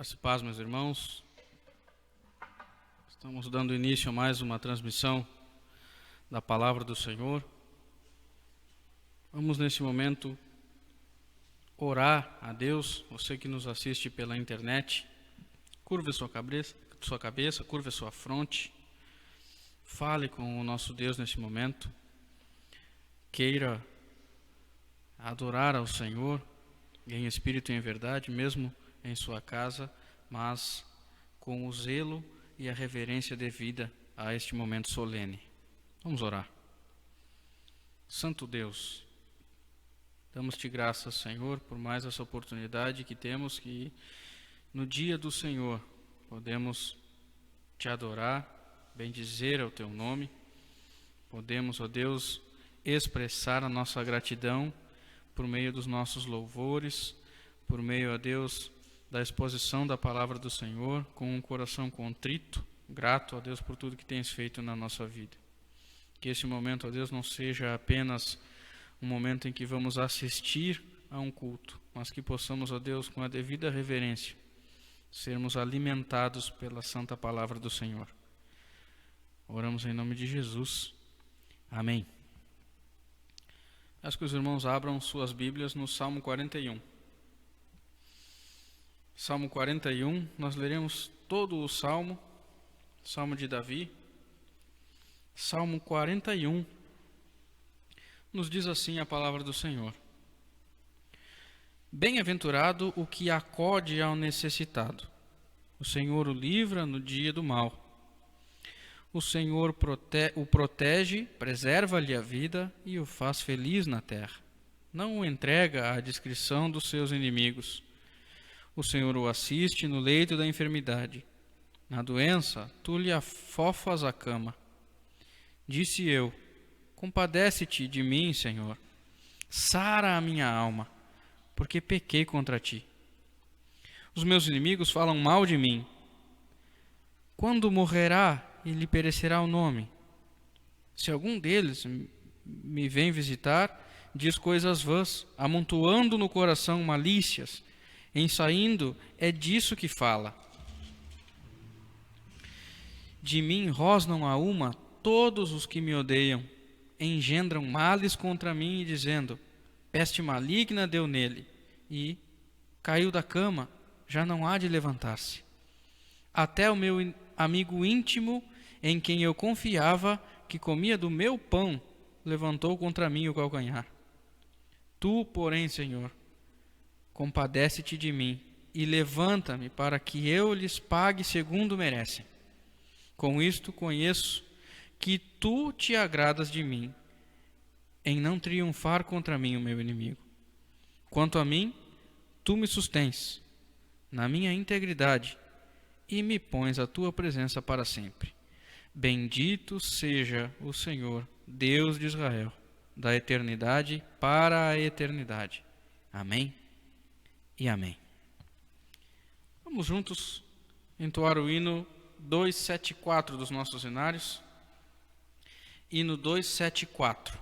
Graça e paz, meus irmãos. Estamos dando início a mais uma transmissão da Palavra do Senhor. Vamos, nesse momento, orar a Deus. Você que nos assiste pela internet, curva sua cabeça, curva sua fronte. Fale com o nosso Deus nesse momento. Queira adorar ao Senhor em espírito e em verdade, mesmo em sua casa, mas com o zelo e a reverência devida a este momento solene. Vamos orar. Santo Deus, damos-te graças, Senhor, por mais essa oportunidade que temos, que no dia do Senhor podemos te adorar, bendizer ao teu nome, podemos, ó Deus, expressar a nossa gratidão por meio dos nossos louvores, por meio, ó Deus, da exposição da palavra do Senhor, com um coração contrito, grato a Deus por tudo que tens feito na nossa vida. Que esse momento, ó Deus, não seja apenas um momento em que vamos assistir a um culto, mas que possamos, ó Deus, com a devida reverência, sermos alimentados pela santa palavra do Senhor. Oramos em nome de Jesus. Amém. Peço que os irmãos abram suas Bíblias no Salmo 41. Salmo 41, nós leremos todo o Salmo, Salmo de Davi. Salmo 41, nos diz assim a palavra do Senhor: Bem-aventurado o que acode ao necessitado. O Senhor o livra no dia do mal. O Senhor o protege, preserva-lhe a vida e o faz feliz na terra. Não o entrega à discrição dos seus inimigos. O Senhor o assiste no leito da enfermidade. Na doença, tu lhe afofas a cama. Disse eu: compadece-te de mim, Senhor. Sara a minha alma, porque pequei contra ti. Os meus inimigos falam mal de mim. Quando morrerá e lhe perecerá o nome? Se algum deles me vem visitar, diz coisas vãs, amontoando no coração malícias. Em saindo, é disso que fala. De mim rosnam a uma todos os que me odeiam, engendram males contra mim, dizendo: peste maligna deu nele, e caiu da cama, já não há de levantar-se. Até o meu amigo íntimo, em quem eu confiava, que comia do meu pão, levantou contra mim o calcanhar. Tu, porém, Senhor, compadece-te de mim e levanta-me para que eu lhes pague segundo merecem. Com isto conheço que tu te agradas de mim, em não triunfar contra mim o meu inimigo. Quanto a mim, tu me sustens na minha integridade e me pões à tua presença para sempre. Bendito seja o Senhor, Deus de Israel, da eternidade para a eternidade. Amém e amém. Vamos juntos entoar o hino 274 dos nossos hinários. Hino 274.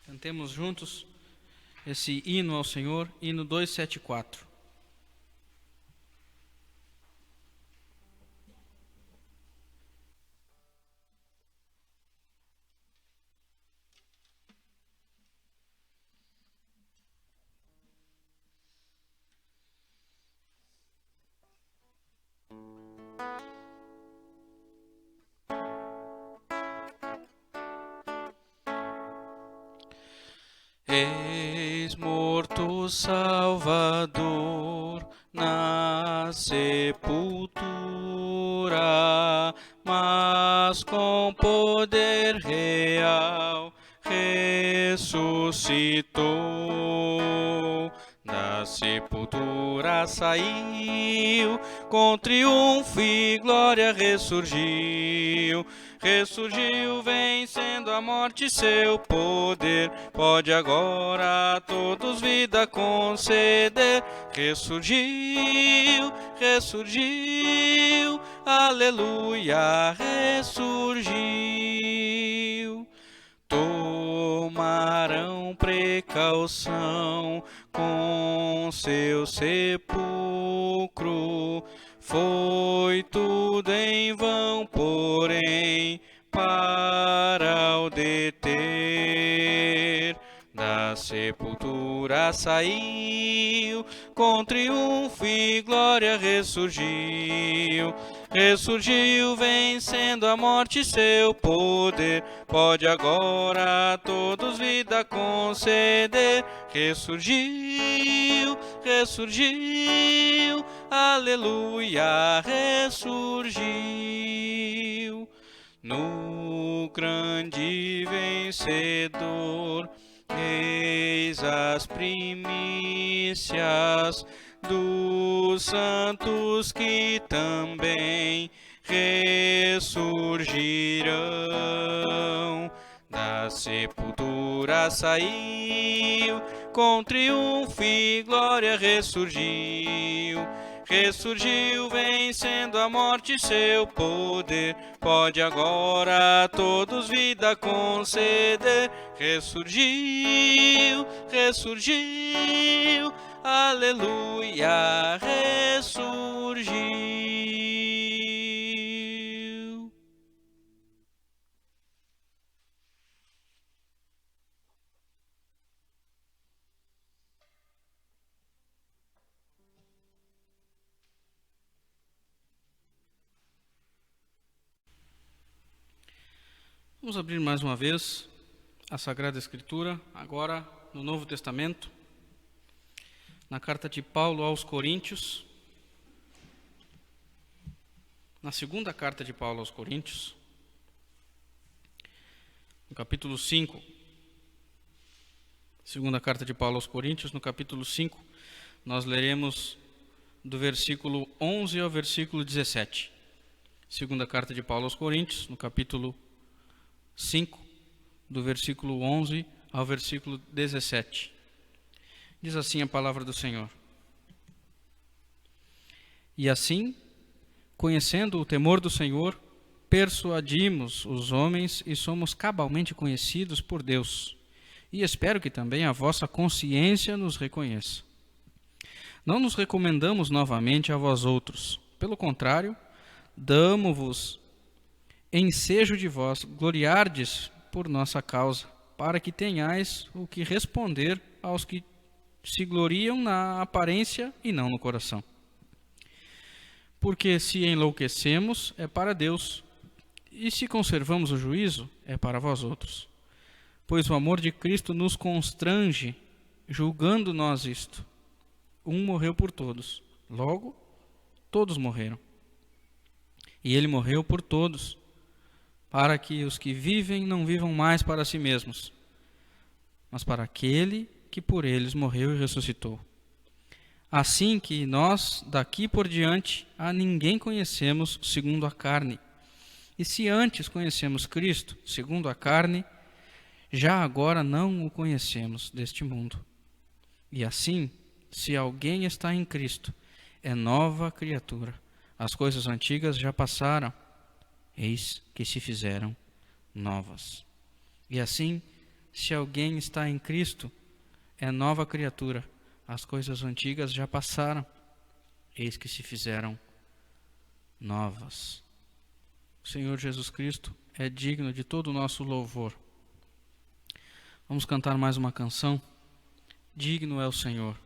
Cantemos juntos esse hino ao Senhor, hino 274. Eis morto o Salvador na sepultura, mas com poder real ressuscitou. Da sepultura saiu, com triunfo e glória ressurgiu. Ressurgiu, vencendo a morte, seu poder pode agora a todos vida conceder. Ressurgiu, ressurgiu, aleluia, ressurgiu. Tomarão precaução com seu sepulcro. Foi tudo em vão, porém, para o deter. Da sepultura saiu, com triunfo e glória ressurgiu. Ressurgiu, vencendo a morte, seu poder pode agora a todos vida conceder. Ressurgiu, ressurgiu, aleluia, ressurgiu. No grande vencedor, eis as primícias dos santos que também ressurgirão. Da sepultura saiu, com triunfo e glória ressurgiu. Ressurgiu, vencendo a morte, seu poder pode agora a todos vida conceder. Ressurgiu, ressurgiu, aleluia, ressurgiu. Vamos abrir mais uma vez a Sagrada Escritura, agora no Novo Testamento, na carta de Paulo aos Coríntios, na segunda carta de Paulo aos Coríntios, no capítulo 5. Segunda carta de Paulo aos Coríntios, no capítulo 5, nós leremos do versículo 11 ao versículo 17. Segunda carta de Paulo aos Coríntios, no capítulo 5, do versículo 11 ao versículo 17. Diz assim a palavra do Senhor: E assim, conhecendo o temor do Senhor, persuadimos os homens e somos cabalmente conhecidos por Deus. E espero que também a vossa consciência nos reconheça. Não nos recomendamos novamente a vós outros. Pelo contrário, damo-vos ensejo de vós gloriardes por nossa causa, para que tenhais o que responder aos que se gloriam na aparência e não no coração. Porque se enlouquecemos, é para Deus, e se conservamos o juízo, é para vós outros. Pois o amor de Cristo nos constrange, julgando nós isto: um morreu por todos, logo todos morreram. E ele morreu por todos, para que os que vivem não vivam mais para si mesmos, mas para aquele que por eles morreu e ressuscitou. Assim que nós, daqui por diante, a ninguém conhecemos segundo a carne. E se antes conhecemos Cristo segundo a carne, já agora não o conhecemos deste mundo. E assim, se alguém está em Cristo, é nova criatura. As coisas antigas já passaram, eis que se fizeram novas. E assim, se alguém está em Cristo, é nova criatura. As coisas antigas já passaram, eis que se fizeram novas. O Senhor Jesus Cristo é digno de todo o nosso louvor. Vamos cantar mais uma canção. Digno é o Senhor.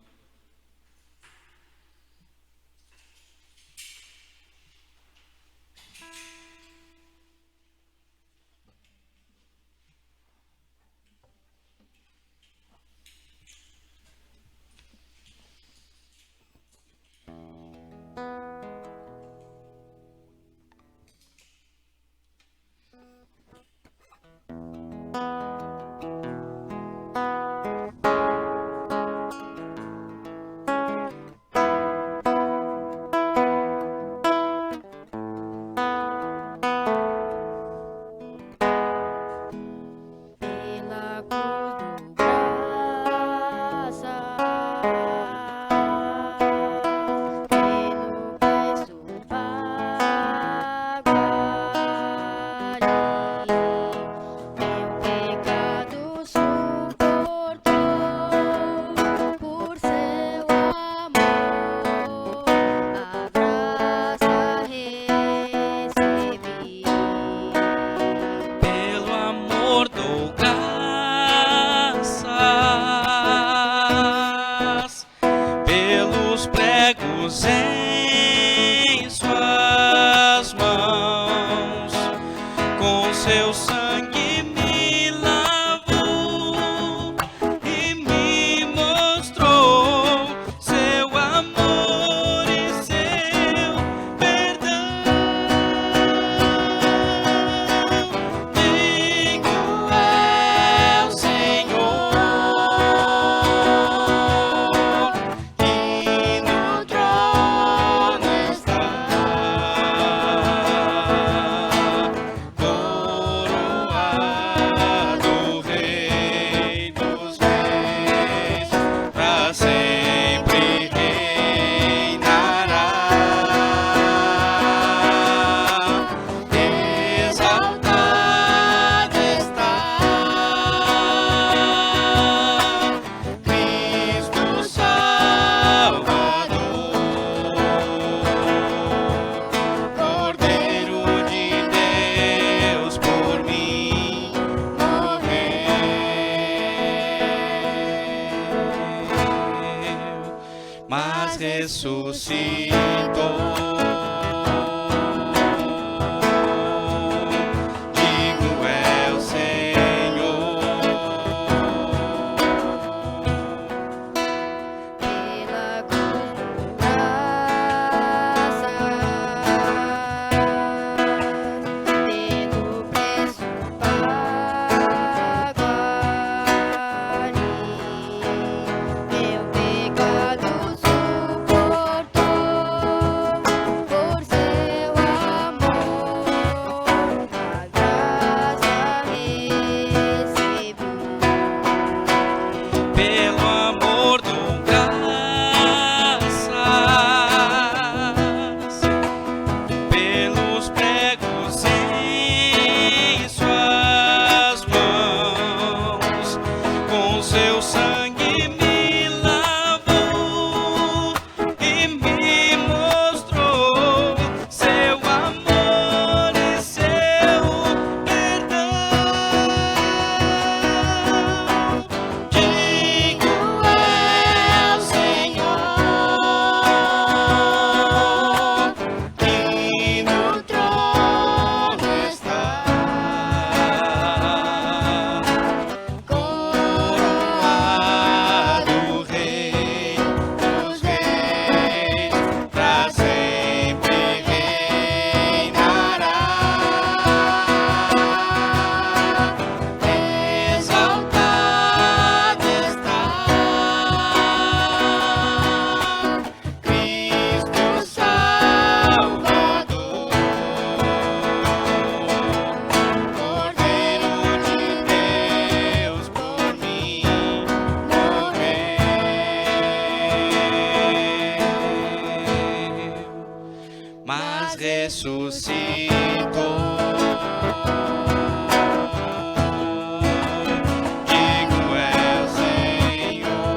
pregos em suas mãos, com seu sangue me lavou e me mostrou seu amor e seu perdão. Digo é o Senhor que no trono está, coroado Rei dos Reis, pra sempre reinará. Exaltado está Cristo Salvador, Cordeiro de Deus, por mim morreu, mas ressuscitou. Digo é o Senhor, pela cruz graça, pelo preço pago ali, meu pecado suportou, por seu amor, a graça recebi. pelo amor dou graças, pelos pregos em suas mãos, com seu sangue me lavou e me mostrou seu amor e seu perdão. Digo é o Senhor que no trono está, coroado Rei dos Reis, pra sempre reinará. Exaltado está Cristo Salvador, Cordeiro de Deus, por mim morreu, mas ressuscitou. Digo é o Senhor,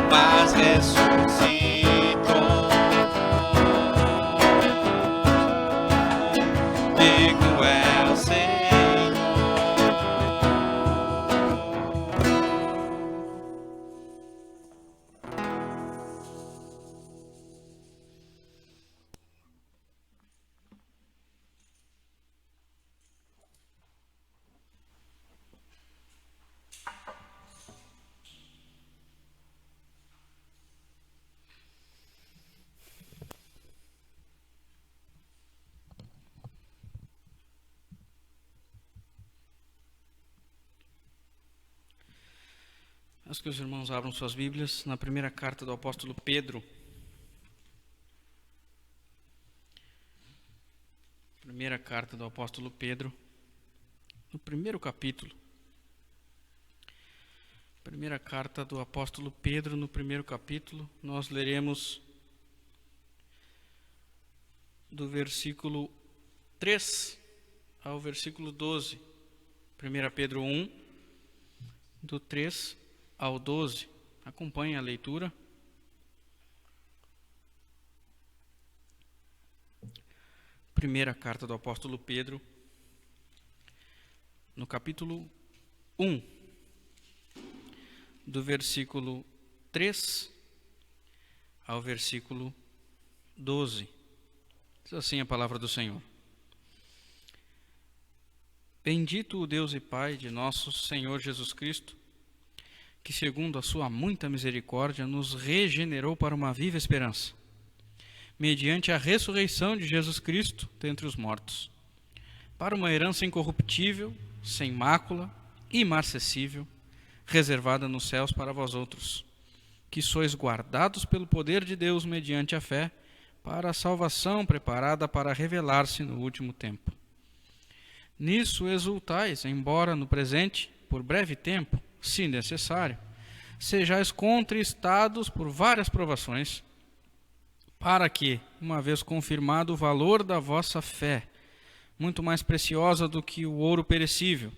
mas ressuscitou. Digo é o Senhor. Acho que os irmãos abram suas Bíblias na primeira carta do apóstolo Pedro. Primeira carta do apóstolo Pedro, no primeiro capítulo. Primeira carta do apóstolo Pedro, no primeiro capítulo, nós leremos do versículo 3 ao versículo 12. 1 Pedro 1, do 3 ao 12. Acompanhe a leitura. Primeira carta do apóstolo Pedro, no capítulo 1, do versículo 3 ao versículo 12. Diz assim a palavra do Senhor. Bendito o Deus e Pai de nosso Senhor Jesus Cristo, que segundo a sua muita misericórdia nos regenerou para uma viva esperança, mediante a ressurreição de Jesus Cristo dentre os mortos, para uma herança incorruptível, sem mácula, imarcessível, reservada nos céus para vós outros, que sois guardados pelo poder de Deus mediante a fé, para a salvação preparada para revelar-se no último tempo. Nisso exultais, embora no presente, por breve tempo, se necessário, sejais contristados por várias provações, para que, uma vez confirmado o valor da vossa fé, muito mais preciosa do que o ouro perecível,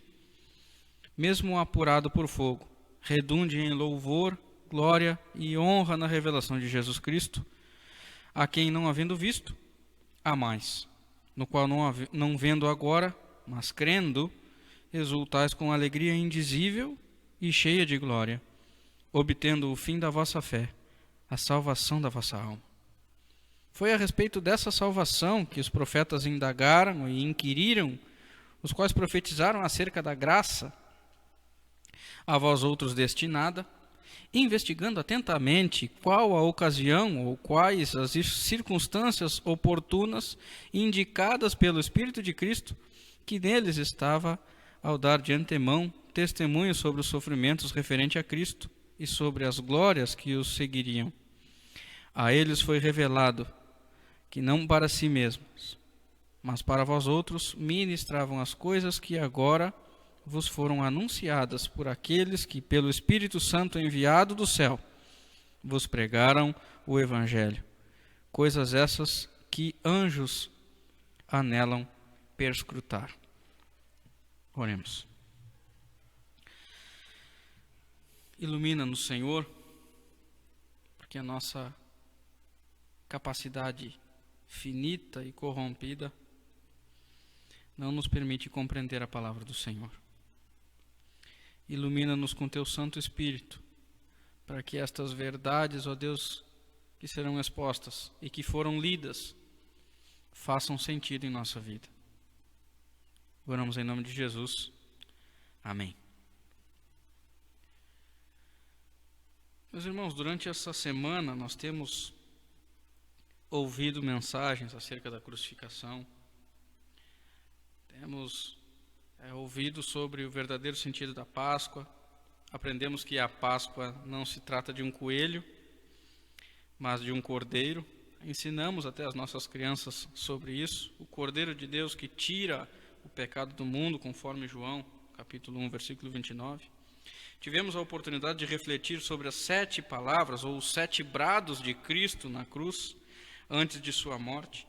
mesmo apurado por fogo, redunde em louvor, glória e honra na revelação de Jesus Cristo, a quem, não havendo visto, há mais, no qual não vendo agora, mas crendo, exultais com alegria indizível e cheia de glória, obtendo o fim da vossa fé, a salvação da vossa alma. Foi a respeito dessa salvação que os profetas indagaram e inquiriram, os quais profetizaram acerca da graça a vós outros destinada, investigando atentamente qual a ocasião ou quais as circunstâncias oportunas indicadas pelo Espírito de Cristo, que neles estava ao dar de antemão testemunho sobre os sofrimentos referente a Cristo e sobre as glórias que os seguiriam. A eles foi revelado que não para si mesmos, mas para vós outros ministravam as coisas que agora vos foram anunciadas por aqueles que, pelo Espírito Santo enviado do céu, vos pregaram o Evangelho. Coisas essas que anjos anelam perscrutar. Oremos. Ilumina-nos, Senhor, porque a nossa capacidade finita e corrompida não nos permite compreender a palavra do Senhor. Ilumina-nos com teu Santo Espírito, para que estas verdades, ó Deus, que serão expostas e que foram lidas, façam sentido em nossa vida. Oramos em nome de Jesus. Amém. Meus irmãos, durante essa semana nós temos ouvido mensagens acerca da crucificação. Temos ouvido sobre o verdadeiro sentido da Páscoa. Aprendemos que a Páscoa não se trata de um coelho, mas de um cordeiro. Ensinamos até as nossas crianças sobre isso. O Cordeiro de Deus que tira o pecado do mundo, conforme João, capítulo 1, versículo 29. Tivemos a oportunidade de refletir sobre as 7 palavras, ou os 7 brados de Cristo na cruz, antes de sua morte.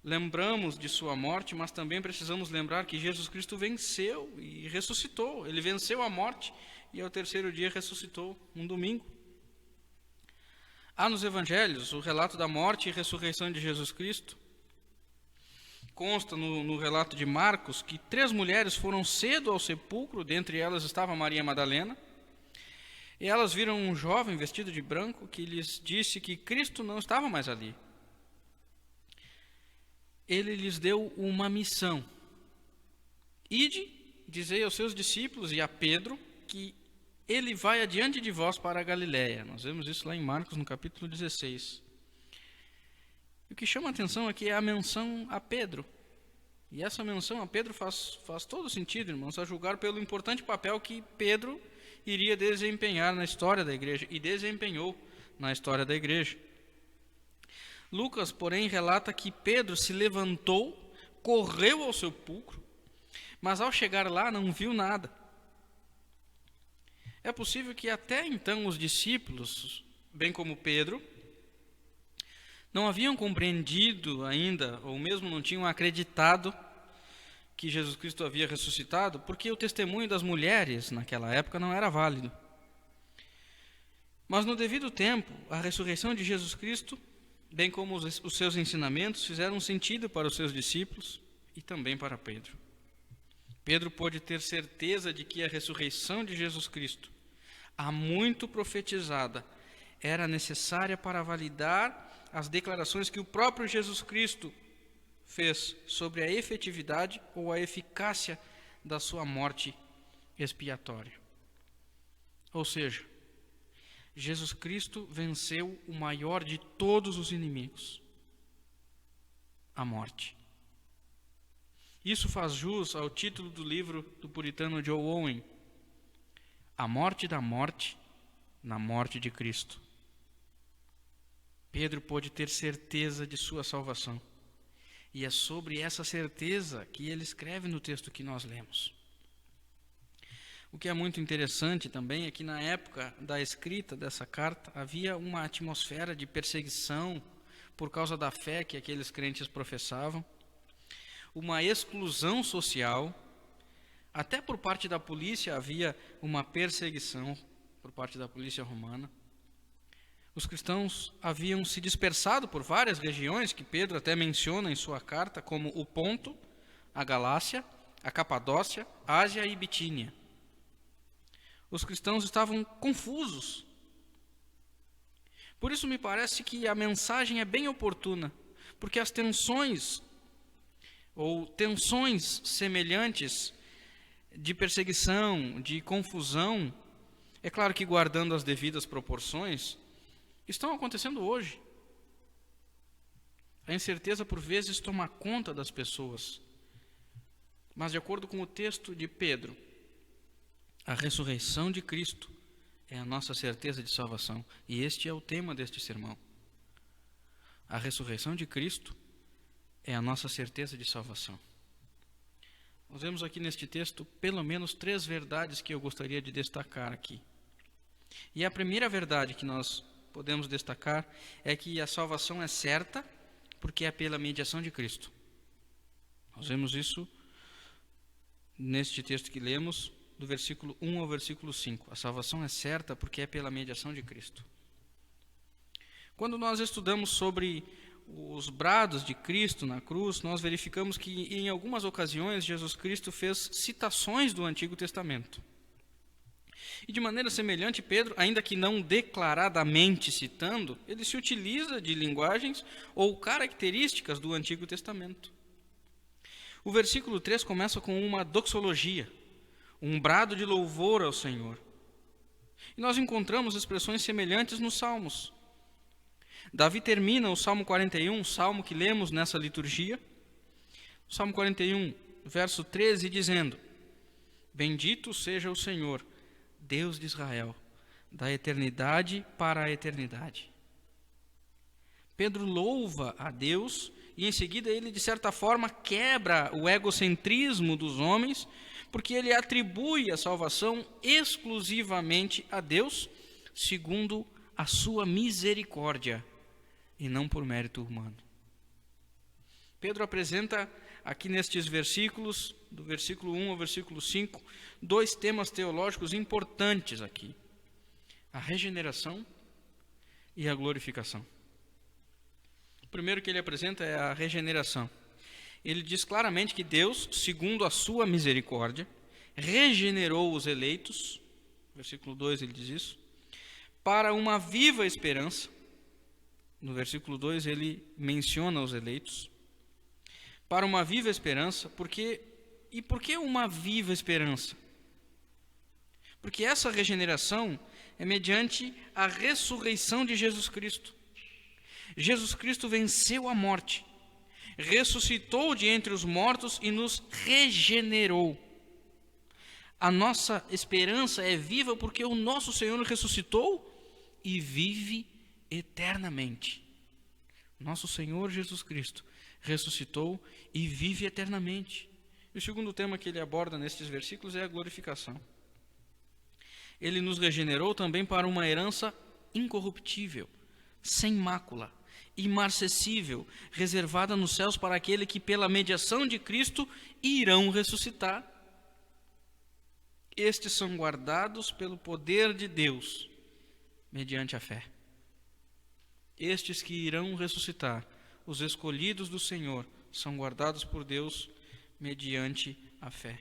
Lembramos de sua morte, mas também precisamos lembrar que Jesus Cristo venceu e ressuscitou. Ele venceu a morte e ao terceiro dia ressuscitou, um domingo. Há nos evangelhos o relato da morte e ressurreição de Jesus Cristo. Consta no relato de Marcos que 3 mulheres foram cedo ao sepulcro, dentre elas estava Maria Madalena, e elas viram um jovem vestido de branco que lhes disse que Cristo não estava mais ali. Ele lhes deu uma missão: ide, dizei aos seus discípulos e a Pedro que ele vai adiante de vós para a Galiléia. Nós vemos isso lá em Marcos, no capítulo 16. O que chama a atenção aqui é a menção a Pedro. E essa menção a Pedro faz todo sentido, irmãos, a julgar pelo importante papel que Pedro iria desempenhar na história da igreja, e desempenhou na história da igreja. Lucas, porém, relata que Pedro se levantou, correu ao sepulcro, mas ao chegar lá não viu nada. É possível que até então os discípulos, bem como Pedro, não haviam compreendido ainda, ou mesmo não tinham acreditado que Jesus Cristo havia ressuscitado, porque o testemunho das mulheres naquela época não era válido. Mas no devido tempo, a ressurreição de Jesus Cristo, bem como os seus ensinamentos, fizeram sentido para os seus discípulos e também para Pedro. Pedro pôde ter certeza de que a ressurreição de Jesus Cristo há muito profetizada, era necessária para validar as declarações que o próprio Jesus Cristo fez sobre a efetividade ou a eficácia da sua morte expiatória. Ou seja, Jesus Cristo venceu o maior de todos os inimigos, a morte. Isso faz jus ao título do livro do puritano Joe Owen, A Morte da Morte na Morte de Cristo. Pedro pôde ter certeza de sua salvação. E é sobre essa certeza que ele escreve no texto que nós lemos. O que é muito interessante também é que na época da escrita dessa carta havia uma atmosfera de perseguição por causa da fé que aqueles crentes professavam, uma exclusão social, até por parte da polícia havia uma perseguição por parte da polícia romana. Os cristãos haviam se dispersado por várias regiões que Pedro até menciona em sua carta, como o Ponto, a Galácia, a Capadócia, Ásia e Bitínia. Os cristãos estavam confusos. Por isso me parece que a mensagem é bem oportuna, porque as tensões semelhantes de perseguição, de confusão, é claro que guardando as devidas proporções, estão acontecendo hoje. A incerteza por vezes toma conta das pessoas. Mas de acordo com o texto de Pedro, a ressurreição de Cristo é a nossa certeza de salvação. E este é o tema deste sermão. A ressurreição de Cristo é a nossa certeza de salvação. Nós vemos aqui neste texto pelo menos 3 verdades que eu gostaria de destacar aqui. E a primeira verdade que nós podemos destacar é que a salvação é certa porque é pela mediação de Cristo. Nós vemos isso neste texto que lemos, do versículo 1 ao versículo 5. A salvação é certa porque é pela mediação de Cristo. Quando nós estudamos sobre os brados de Cristo na cruz, nós verificamos que em algumas ocasiões Jesus Cristo fez citações do Antigo Testamento. E de maneira semelhante, Pedro, ainda que não declaradamente citando, ele se utiliza de linguagens ou características do Antigo Testamento. O versículo 3 começa com uma doxologia, um brado de louvor ao Senhor. E nós encontramos expressões semelhantes nos Salmos. Davi termina o Salmo 41, o salmo que lemos nessa liturgia, o Salmo 41, verso 13, dizendo: Bendito seja o Senhor, Deus de Israel, da eternidade para a eternidade. Pedro louva a Deus e em seguida ele, de certa forma, quebra o egocentrismo dos homens, porque ele atribui a salvação exclusivamente a Deus, segundo a sua misericórdia, e não por mérito humano. Pedro apresenta aqui nestes versículos, do versículo 1 ao versículo 5, 2 temas teológicos importantes aqui: a regeneração e a glorificação. O primeiro que ele apresenta é a regeneração. Ele diz claramente que Deus, segundo a sua misericórdia, regenerou os eleitos, versículo 2 ele diz isso, para uma viva esperança. No versículo 2 ele menciona os eleitos, para uma viva esperança. Por que uma viva esperança? Porque essa regeneração é mediante a ressurreição de Jesus Cristo. Jesus Cristo venceu a morte, ressuscitou de entre os mortos e nos regenerou. A nossa esperança é viva porque o nosso Senhor ressuscitou e vive eternamente. Nosso Senhor Jesus Cristo ressuscitou e vive eternamente. E o segundo tema que ele aborda nestes versículos é a glorificação. Ele nos regenerou também para uma herança incorruptível, sem mácula, imarcessível, reservada nos céus para aquele que pela mediação de Cristo irão ressuscitar. Estes são guardados pelo poder de Deus, mediante a fé. Estes que irão ressuscitar, os escolhidos do Senhor, são guardados por Deus mediante a fé.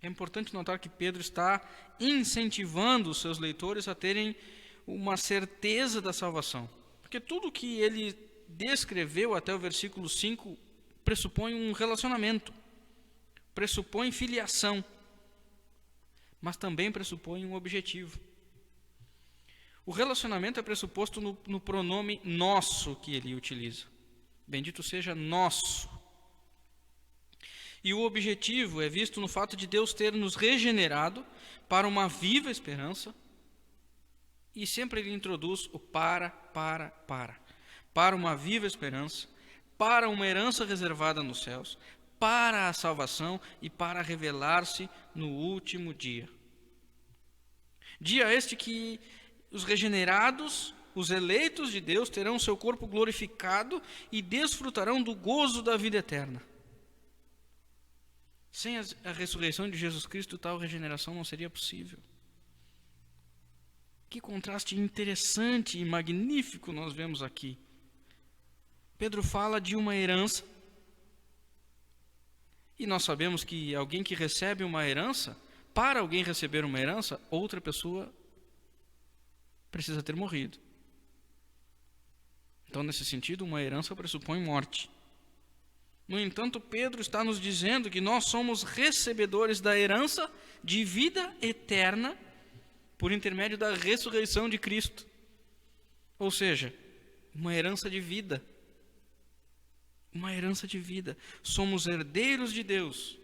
É importante notar que Pedro está incentivando os seus leitores a terem uma certeza da salvação. Porque tudo que ele descreveu até o versículo 5 pressupõe um relacionamento, pressupõe filiação, mas também pressupõe um objetivo. O relacionamento é pressuposto no pronome nosso que ele utiliza. Bendito seja nosso. E o objetivo é visto no fato de Deus ter nos regenerado para uma viva esperança. E sempre ele introduz o para uma viva esperança, para uma herança reservada nos céus, para a salvação e para revelar-se no último dia. Dia este que os regenerados, os eleitos de Deus, terão seu corpo glorificado e desfrutarão do gozo da vida eterna. Sem a ressurreição de Jesus Cristo, tal regeneração não seria possível. Que contraste interessante e magnífico nós vemos aqui. Pedro fala de uma herança, e nós sabemos que alguém que recebe uma herança, para alguém receber uma herança, outra pessoa precisa ter morrido. Então, nesse sentido, uma herança pressupõe morte. No entanto, Pedro está nos dizendo que nós somos recebedores da herança de vida eterna por intermédio da ressurreição de Cristo. Ou seja, uma herança de vida. Uma herança de vida. Somos herdeiros de Deus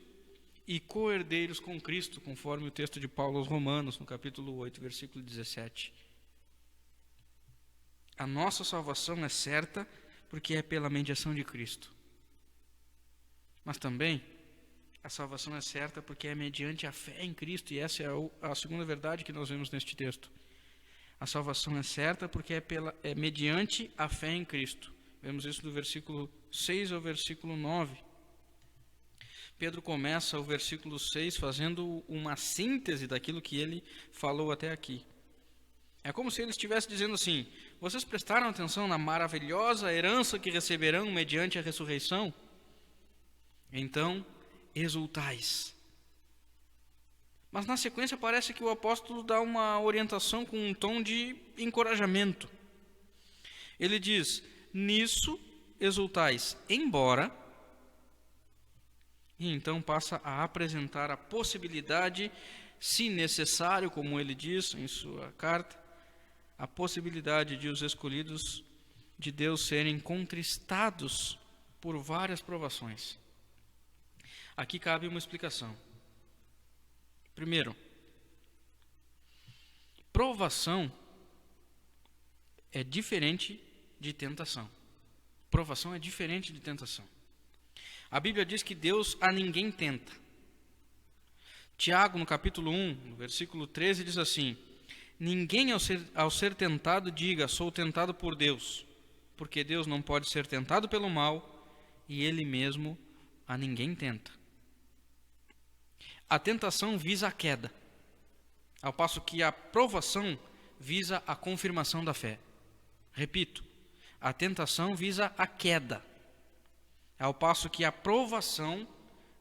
e co-herdeiros com Cristo, conforme o texto de Paulo aos Romanos, no capítulo 8, versículo 17. A nossa salvação é certa porque é pela mediação de Cristo. Mas também a salvação é certa porque é mediante a fé em Cristo, e essa é a segunda verdade que nós vemos neste texto. A salvação é certa porque é mediante a fé em Cristo. Vemos isso do versículo 6 ao versículo 9. Pedro começa o versículo 6 fazendo uma síntese daquilo que ele falou até aqui. É como se ele estivesse dizendo assim: vocês prestaram atenção na maravilhosa herança que receberão mediante a ressurreição? Então, exultais. Mas na sequência parece que o apóstolo dá uma orientação com um tom de encorajamento. Ele diz: nisso exultais, embora... E então passa a apresentar a possibilidade, se necessário, como ele diz em sua carta, a possibilidade de os escolhidos de Deus serem contristados por várias provações. Aqui cabe uma explicação. Primeiro, provação é diferente de tentação. Provação é diferente de tentação. A Bíblia diz que Deus a ninguém tenta. Tiago, no capítulo 1, no versículo 13, diz assim: ninguém ao ser tentado diga, sou tentado por Deus, porque Deus não pode ser tentado pelo mal, e Ele mesmo a ninguém tenta. A tentação visa a queda, ao passo que a provação visa a confirmação da fé. Repito, a tentação visa a queda, ao passo que a provação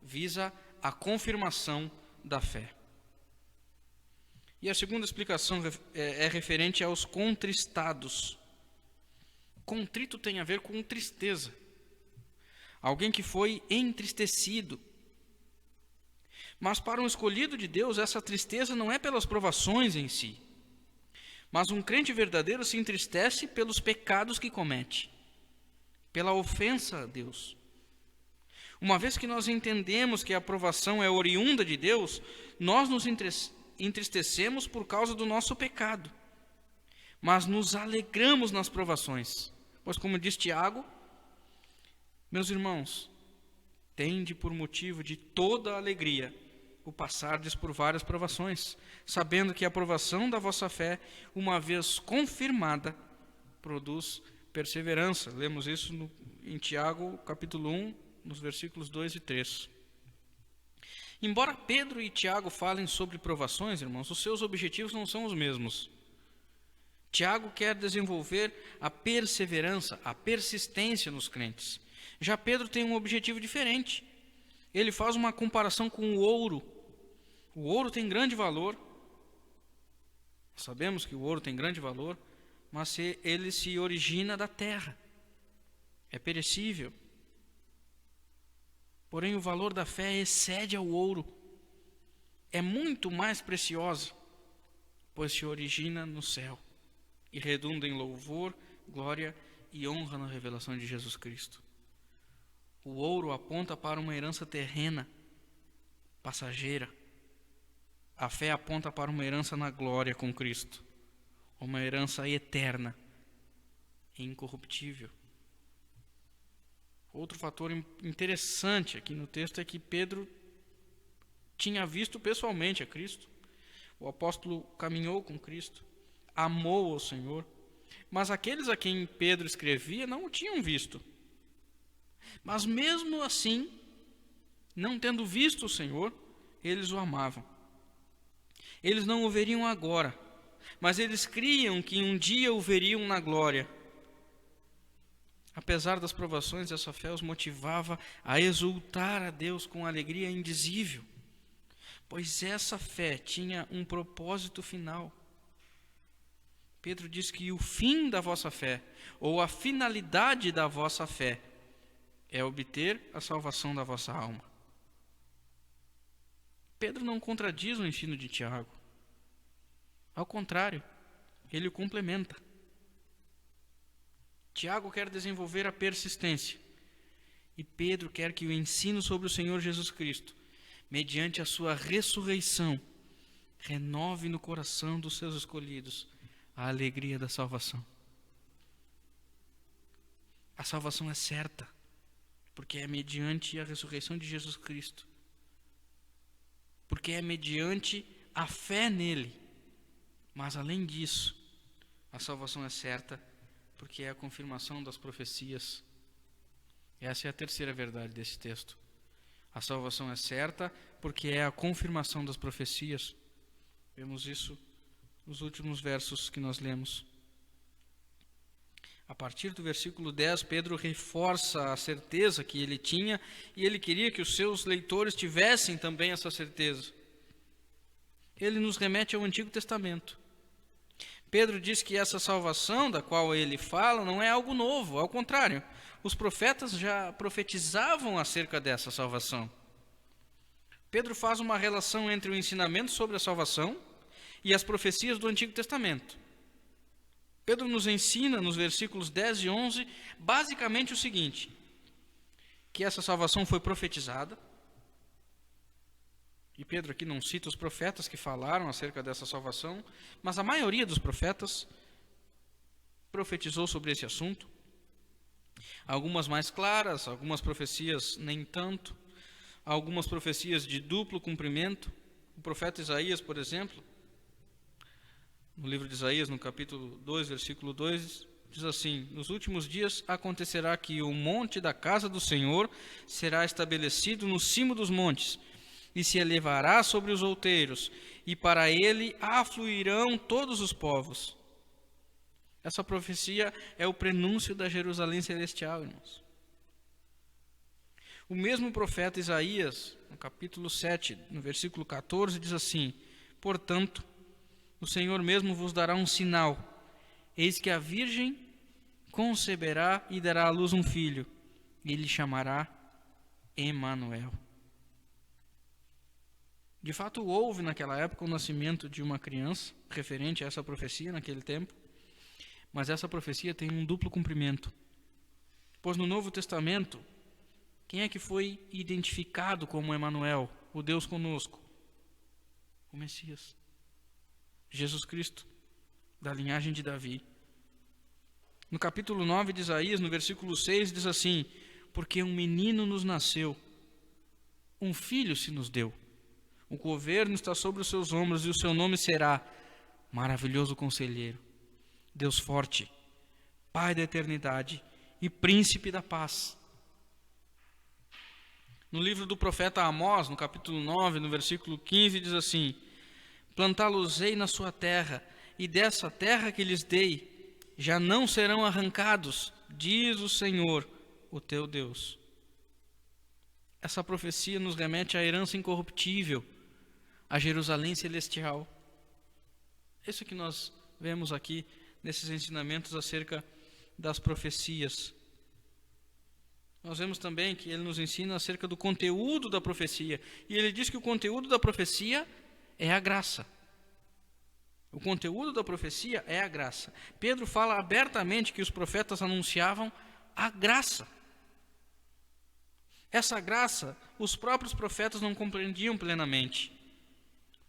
visa a confirmação da fé. E a segunda explicação é referente aos contristados. Contrito tem a ver com tristeza. Alguém que foi entristecido. Mas para um escolhido de Deus, essa tristeza não é pelas provações em si. Mas um crente verdadeiro se entristece pelos pecados que comete, pela ofensa a Deus. Uma vez que nós entendemos que a provação é oriunda de Deus, nós nos entristecemos por causa do nosso pecado, mas nos alegramos nas provações. Pois, como diz Tiago, meus irmãos, tende por motivo de toda a alegria o passardes por várias provações, sabendo que a provação da vossa fé, uma vez confirmada, produz perseverança. Lemos isso em Tiago, capítulo 1, nos versículos 2 e 3. Embora Pedro e Tiago falem sobre provações, irmãos, os seus objetivos não são os mesmos. Tiago quer desenvolver a perseverança, a persistência nos crentes. Já Pedro tem um objetivo diferente. Ele faz uma comparação com o ouro. O ouro tem grande valor. Sabemos que o ouro tem grande valor, mas ele se origina da terra. É perecível. Porém, o valor da fé excede ao ouro. É muito mais preciosa, pois se origina no céu e redunda em louvor, glória e honra na revelação de Jesus Cristo. O ouro aponta para uma herança terrena, passageira. A fé aponta para uma herança na glória com Cristo, uma herança eterna e incorruptível. Outro fator interessante aqui no texto é que Pedro tinha visto pessoalmente a Cristo. O apóstolo caminhou com Cristo, amou o Senhor, mas aqueles a quem Pedro escrevia não o tinham visto. Mas mesmo assim, não tendo visto o Senhor, eles o amavam. Eles não o veriam agora, mas eles criam que um dia o veriam na glória. Apesar das provações, essa fé os motivava a exultar a Deus com alegria indizível, pois essa fé tinha um propósito final. Pedro diz que o fim da vossa fé, ou a finalidade da vossa fé, é obter a salvação da vossa alma. Pedro não contradiz o ensino de Tiago. Ao contrário, ele o complementa. Tiago quer desenvolver a persistência, e Pedro quer que o ensino sobre o Senhor Jesus Cristo, mediante a sua ressurreição, renove no coração dos seus escolhidos a alegria da salvação. A salvação é certa, porque é mediante a ressurreição de Jesus Cristo, porque é mediante a fé nele. Mas além disso, a salvação é certa, porque é a confirmação das profecias. Essa é a terceira verdade desse texto. A salvação é certa, porque é a confirmação das profecias. Vemos isso nos últimos versos que nós lemos. A partir do versículo 10, Pedro reforça a certeza que ele tinha, e ele queria que os seus leitores tivessem também essa certeza. Ele nos remete ao Antigo Testamento. Pedro diz que essa salvação da qual ele fala não é algo novo, ao contrário, os profetas já profetizavam acerca dessa salvação. Pedro faz uma relação entre o ensinamento sobre a salvação e as profecias do Antigo Testamento. Pedro nos ensina, nos versículos 10 e 11, basicamente o seguinte: que essa salvação foi profetizada. E Pedro aqui não cita os profetas que falaram acerca dessa salvação, mas a maioria dos profetas profetizou sobre esse assunto. Algumas mais claras, algumas profecias nem tanto, algumas profecias de duplo cumprimento. O profeta Isaías, por exemplo, no livro de Isaías, no capítulo 2, versículo 2, diz assim: nos últimos dias acontecerá que o monte da casa do Senhor será estabelecido no cimo dos montes, e se elevará sobre os outeiros, e para ele afluirão todos os povos. Essa profecia é o prenúncio da Jerusalém celestial, irmãos. O mesmo profeta Isaías, no capítulo 7, no versículo 14, diz assim: portanto, o Senhor mesmo vos dará um sinal. Eis que a virgem conceberá e dará à luz um filho, e ele chamará Emanuel. De fato, houve naquela época o nascimento de uma criança, referente a essa profecia naquele tempo, mas essa profecia tem um duplo cumprimento. Pois no Novo Testamento, quem é que foi identificado como Emanuel, o Deus conosco? O Messias, Jesus Cristo, da linhagem de Davi. No capítulo 9 de Isaías, no versículo 6, diz assim: porque um menino nos nasceu, um filho se nos deu. O governo está sobre os seus ombros, e o seu nome será Maravilhoso Conselheiro, Deus Forte, Pai da Eternidade e Príncipe da Paz. No livro do profeta Amós, no capítulo 9, no versículo 15, diz assim: plantá-los-ei na sua terra, e dessa terra que lhes dei, já não serão arrancados, diz o Senhor, o teu Deus. Essa profecia nos remete à herança incorruptível, a Jerusalém celestial. Isso que nós vemos aqui nesses ensinamentos acerca das profecias. Nós vemos também que ele nos ensina acerca do conteúdo da profecia. E ele diz que o conteúdo da profecia é a graça. O conteúdo da profecia é a graça. Pedro fala abertamente que os profetas anunciavam a graça. Essa graça, os próprios profetas não compreendiam plenamente.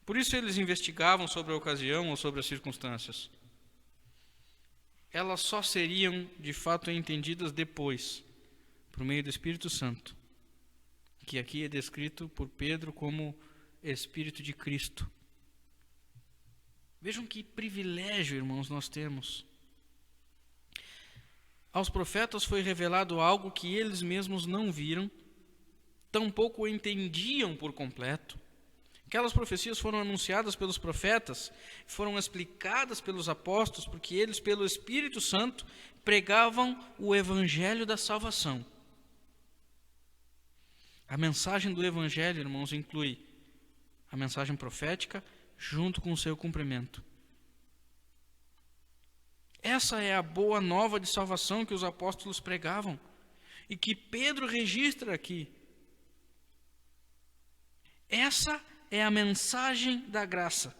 Por isso eles investigavam sobre a ocasião ou sobre as circunstâncias. Elas só seriam de fato entendidas depois, por meio do Espírito Santo, que aqui é descrito por Pedro como Espírito de Cristo. Vejam que privilégio, irmãos, nós temos. Aos profetas foi revelado algo que eles mesmos não viram, tampouco o entendiam por completo. Aquelas profecias foram anunciadas pelos profetas, foram explicadas pelos apóstolos, porque eles, pelo Espírito Santo, pregavam o evangelho da salvação. A mensagem do evangelho, irmãos, inclui a mensagem profética junto com o seu cumprimento. Essa é a boa nova de salvação que os apóstolos pregavam e que Pedro registra aqui. Essa é a mensagem da graça.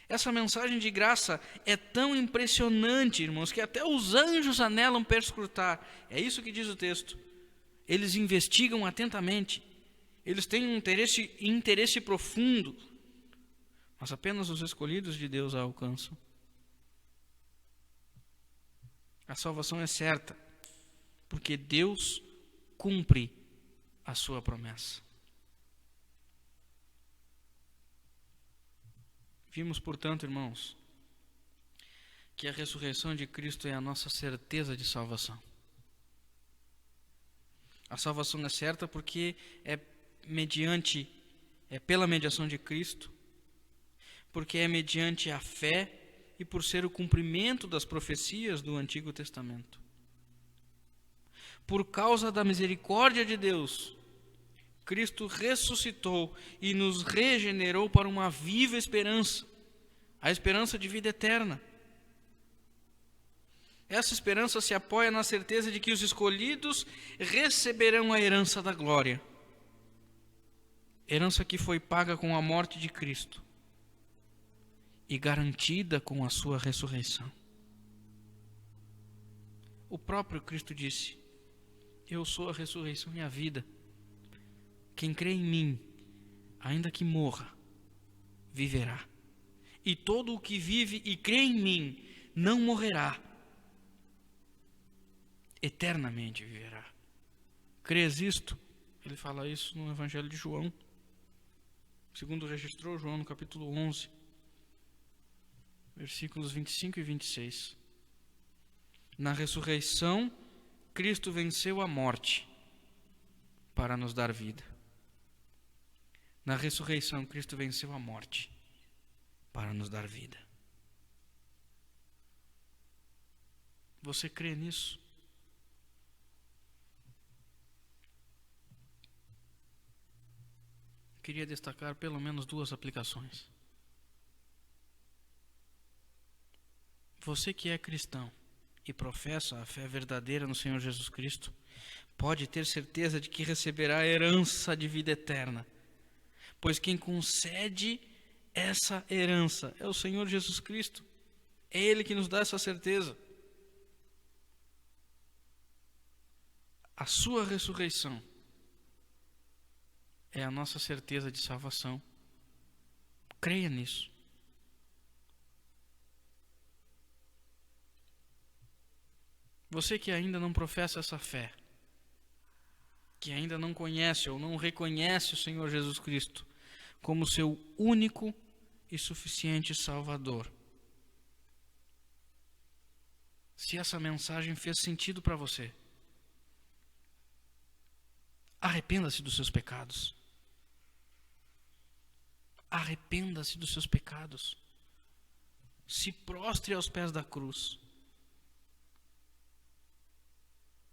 Essa mensagem de graça é tão impressionante, irmãos, que até os anjos anelam perscrutar. É isso que diz o texto. Eles investigam atentamente. Eles têm um interesse profundo, mas apenas os escolhidos de Deus a alcançam. A salvação é certa, porque Deus cumpre a sua promessa. Vimos, portanto, irmãos, que a ressurreição de Cristo é a nossa certeza de salvação. A salvação é certa porque é pela mediação de Cristo, porque é mediante a fé e por ser o cumprimento das profecias do Antigo Testamento. Por causa da misericórdia de Deus, Cristo ressuscitou e nos regenerou para uma viva esperança, a esperança de vida eterna. Essa esperança se apoia na certeza de que os escolhidos receberão a herança da glória. Herança que foi paga com a morte de Cristo e garantida com a sua ressurreição. O próprio Cristo disse: eu sou a ressurreição e a vida. Quem crê em mim, ainda que morra, viverá. E todo o que vive e crê em mim não morrerá, eternamente viverá. Crês isto? Ele fala isso no Evangelho de João, segundo registrou João no capítulo 11, versículos 25 e 26. Na ressurreição, Cristo venceu a morte para nos dar vida. Na ressurreição, Cristo venceu a morte para nos dar vida. Você crê nisso? Queria destacar pelo menos duas aplicações. Você que é cristão e professa a fé verdadeira no Senhor Jesus Cristo, pode ter certeza de que receberá a herança de vida eterna, pois quem concede essa herança é o Senhor Jesus Cristo. É Ele que nos dá essa certeza. A sua ressurreição é a nossa certeza de salvação. Creia nisso. Você que ainda não professa essa fé, que ainda não conhece ou não reconhece o Senhor Jesus Cristo como seu único e suficiente Salvador, se essa mensagem fez sentido para você, arrependa-se dos seus pecados. Arrependa-se dos seus pecados. Se prostre aos pés da cruz.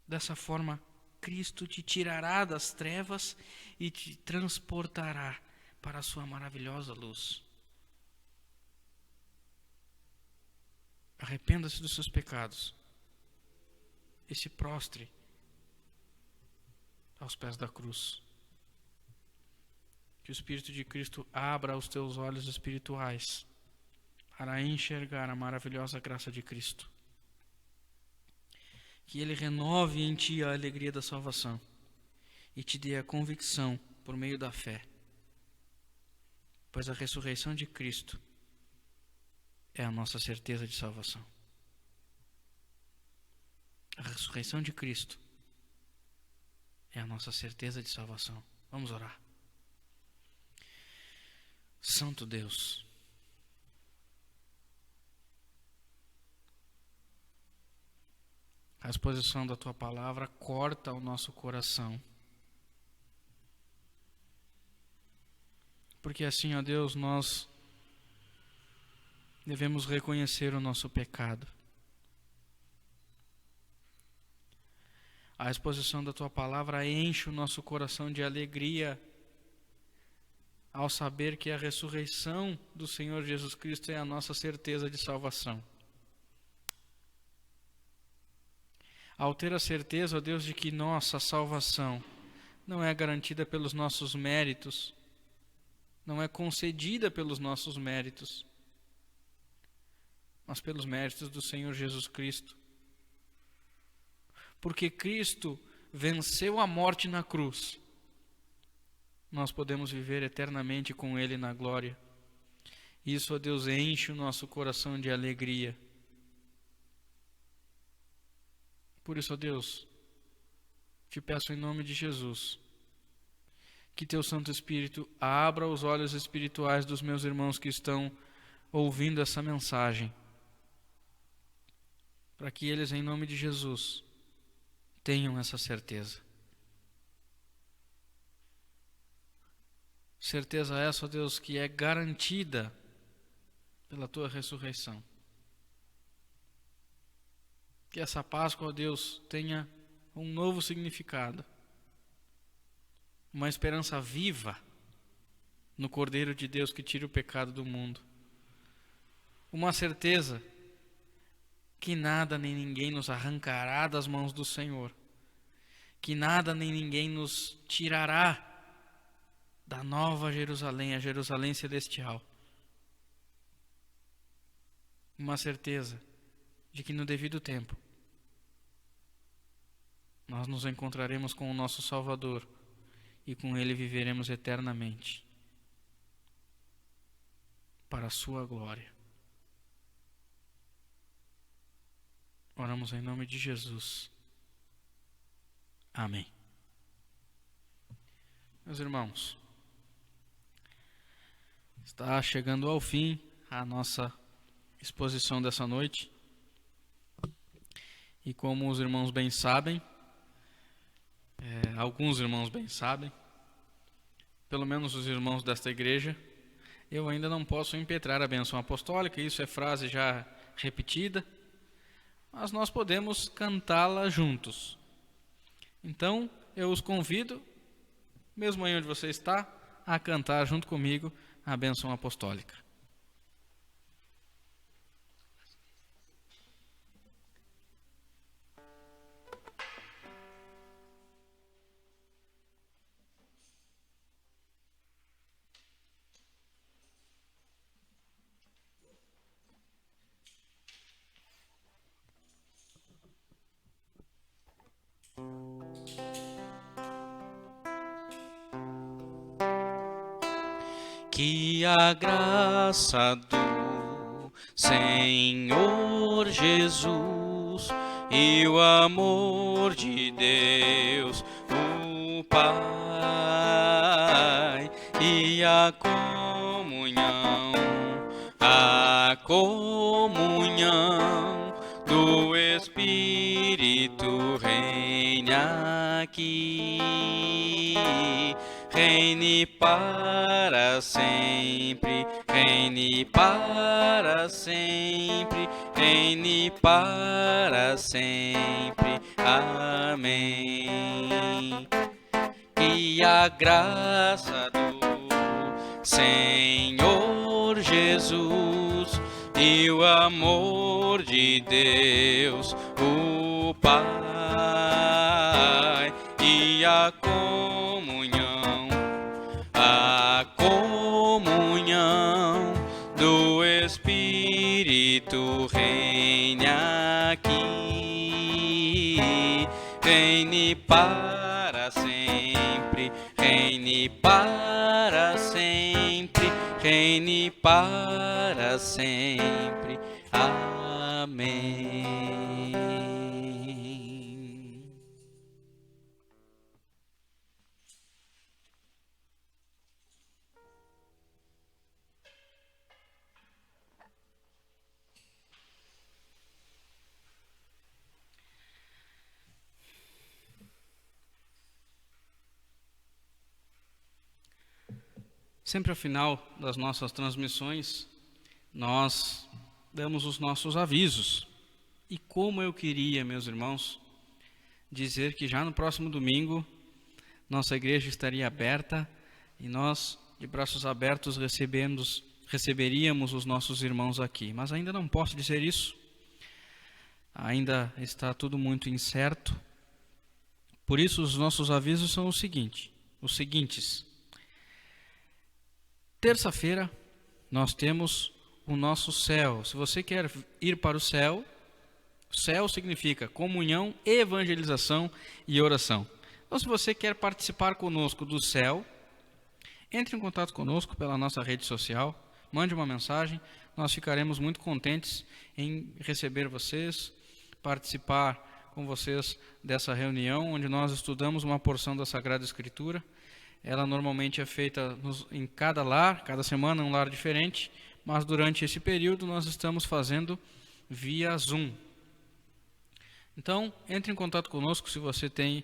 Dessa forma, Cristo te tirará das trevas e te transportará para a sua maravilhosa luz. Arrependa-se dos seus pecados e se prostre aos pés da cruz. Que o Espírito de Cristo abra os teus olhos espirituais para enxergar a maravilhosa graça de Cristo. Que Ele renove em ti a alegria da salvação e te dê a convicção por meio da fé, pois a ressurreição de Cristo é a nossa certeza de salvação. A ressurreição de Cristo é a nossa certeza de salvação. Vamos orar. Santo Deus, a exposição da Tua palavra corta o nosso coração. Porque assim, ó Deus, nós devemos reconhecer o nosso pecado. A exposição da Tua palavra enche o nosso coração de alegria ao saber que a ressurreição do Senhor Jesus Cristo é a nossa certeza de salvação. Ao ter a certeza, ó Deus, de que nossa salvação não é garantida pelos nossos méritos, não é concedida pelos nossos méritos, mas pelos méritos do Senhor Jesus Cristo. Porque Cristo venceu a morte na cruz, nós podemos viver eternamente com Ele na glória. Isso, ó Deus, enche o nosso coração de alegria. Por isso, ó Deus, te peço em nome de Jesus, que Teu Santo Espírito abra os olhos espirituais dos meus irmãos que estão ouvindo essa mensagem, para que eles, em nome de Jesus, tenham essa certeza. Certeza essa, ó Deus, que é garantida pela Tua ressurreição. Que essa Páscoa, ó Deus, tenha um novo significado, uma esperança viva no Cordeiro de Deus que tira o pecado do mundo. Uma certeza que nada nem ninguém nos arrancará das mãos do Senhor, que nada nem ninguém nos tirará da nova Jerusalém, a Jerusalém celestial. Uma certeza de que no devido tempo nós nos encontraremos com o nosso Salvador e com Ele viveremos eternamente para a sua glória. Oramos em nome de Jesus. Amém. Meus irmãos, está chegando ao fim a nossa exposição dessa noite. E como os irmãos bem sabem, alguns irmãos bem sabem, pelo menos os irmãos desta igreja, eu ainda não posso impetrar a bênção apostólica, isso é frase já repetida, mas nós podemos cantá-la juntos. Então, eu os convido, mesmo aí onde você está, a cantar junto comigo a bênção apostólica. Que a graça do Senhor Jesus e o amor de Deus, o Pai, e a comunhão do Espírito reine aqui. Reine para sempre, reine para sempre, reine para sempre. Amém. E a graça do Senhor Jesus, e o amor de Deus, o Pai, e a comunhão do Espírito reine aqui, reine para sempre, reine para sempre, reine para sempre. Amém. Sempre ao final das nossas transmissões, nós damos os nossos avisos. E como eu queria, meus irmãos, dizer que já no próximo domingo, nossa igreja estaria aberta e nós, de braços abertos, receberíamos os nossos irmãos aqui. Mas ainda não posso dizer isso. Ainda está tudo muito incerto. Por isso, os nossos avisos são os seguintes. Terça-feira, nós temos o nosso céu. Se você quer ir para o céu significa comunhão, evangelização e oração. Então, se você quer participar conosco do céu, entre em contato conosco pela nossa rede social, mande uma mensagem, nós ficaremos muito contentes em receber vocês, participar com vocês dessa reunião, onde nós estudamos uma porção da Sagrada Escritura. Ela normalmente é feita em cada lar, cada semana um lar diferente, mas durante esse período nós estamos fazendo via Zoom. Então, entre em contato conosco se você tem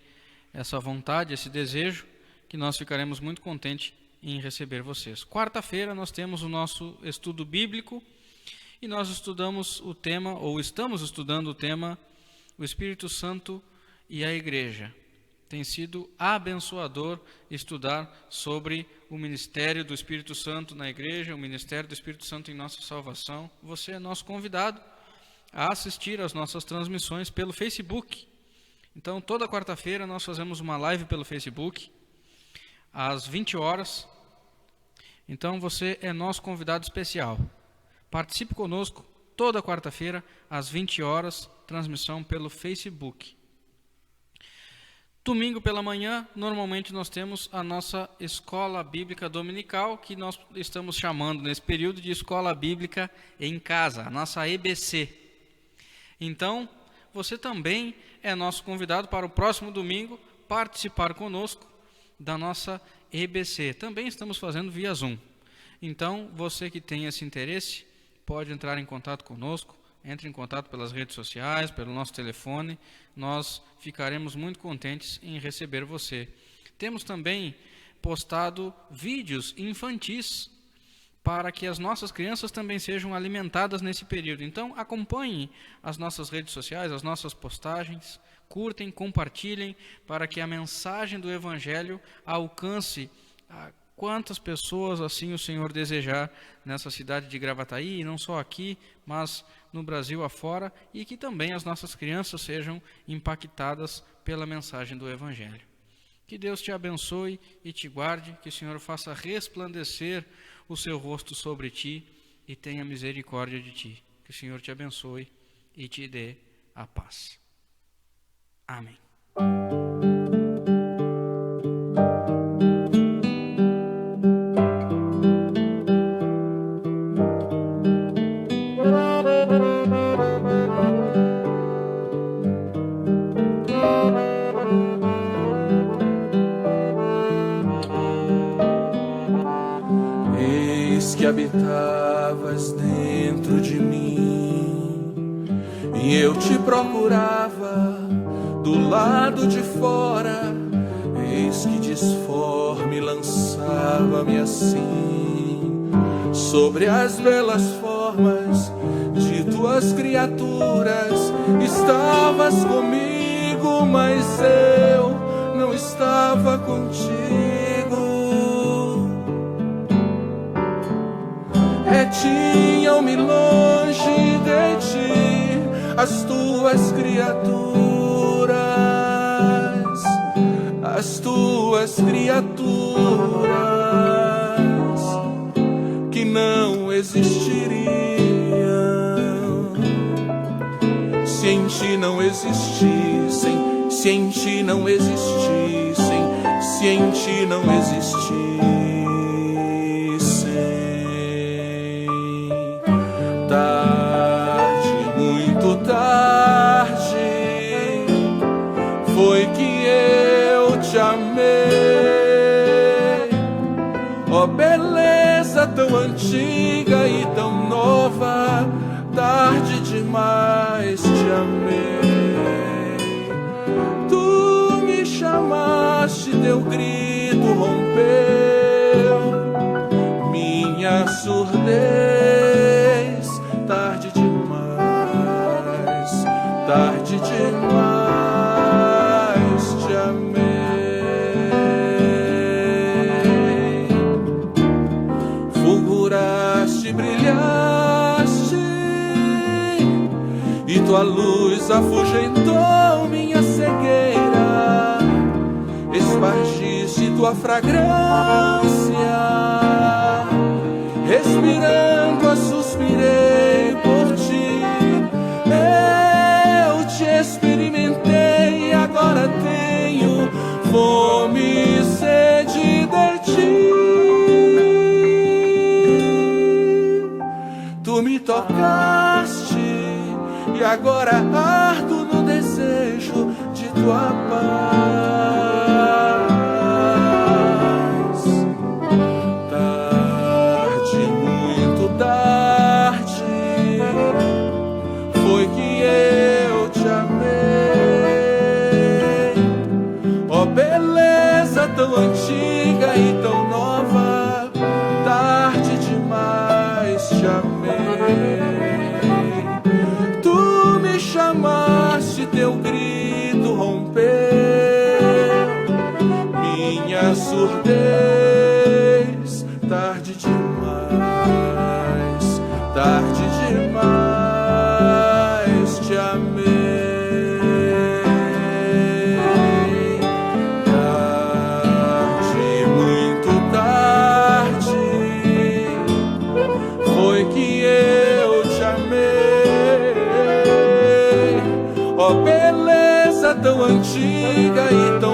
essa vontade, esse desejo, que nós ficaremos muito contentes em receber vocês. Quarta-feira nós temos o nosso estudo bíblico e nós estamos estudando o tema o Espírito Santo e a Igreja. Tem sido abençoador estudar sobre o ministério do Espírito Santo na igreja, o ministério do Espírito Santo em nossa salvação. Você é nosso convidado a assistir às nossas transmissões pelo Facebook. Então, toda quarta-feira nós fazemos uma live pelo Facebook, às 20 horas. Então, você é nosso convidado especial. Participe conosco toda quarta-feira, às 20 horas, transmissão pelo Facebook. Domingo pela manhã, normalmente nós temos a nossa escola bíblica dominical, que nós estamos chamando nesse período de escola bíblica em casa, a nossa EBC. Então, você também é nosso convidado para o próximo domingo participar conosco da nossa EBC. Também estamos fazendo via Zoom. Então, você que tem esse interesse, pode entrar em contato conosco. Entre em contato pelas redes sociais, pelo nosso telefone, nós ficaremos muito contentes em receber você. Temos também postado vídeos infantis para que as nossas crianças também sejam alimentadas nesse período. Então, acompanhem as nossas redes sociais, as nossas postagens, curtem, compartilhem, para que a mensagem do Evangelho alcance a quantas pessoas assim o Senhor desejar nessa cidade de Gravataí, e não só aqui, mas no Brasil afora, e que também as nossas crianças sejam impactadas pela mensagem do Evangelho. Que Deus te abençoe e te guarde, que o Senhor faça resplandecer o seu rosto sobre ti e tenha misericórdia de ti. Que o Senhor te abençoe e te dê a paz. Amém. Que habitavas dentro de mim, e eu te procurava do lado de fora. Eis que disforme lançava-me assim sobre as belas formas de tuas criaturas. Estavas comigo, mas eu não estava contigo. tinham-me longe de ti, as tuas criaturas, as tuas criaturas que não existiriam se em ti não existissem, se em ti não existissem, se em ti não existissem. Tarde, muito tarde, foi que eu te amei. Ó beleza tão antiga e tão nova, tarde demais te amei. Tu me chamaste, teu grito rompeu minha surdez. Tarde demais, tarde demais te amei. Fulguraste, brilhaste, e tua luz afugentou minha cegueira. Espargiste tua fragrância, respirando, suspirei por ti. Eu te experimentei e agora tenho fome e sede de ti. Tu me tocaste e agora ardo no desejo de tua paz. Tarde, muito tarde, foi que eu te amei. Ó beleza tão antiga e tão nova, tarde demais te amei. Tu me chamaste, teu grito rompeu minha surdez. Tarde demais, tarde demais te amei. Tarde, muito tarde, foi que eu te amei. Ó beleza tão antiga e tão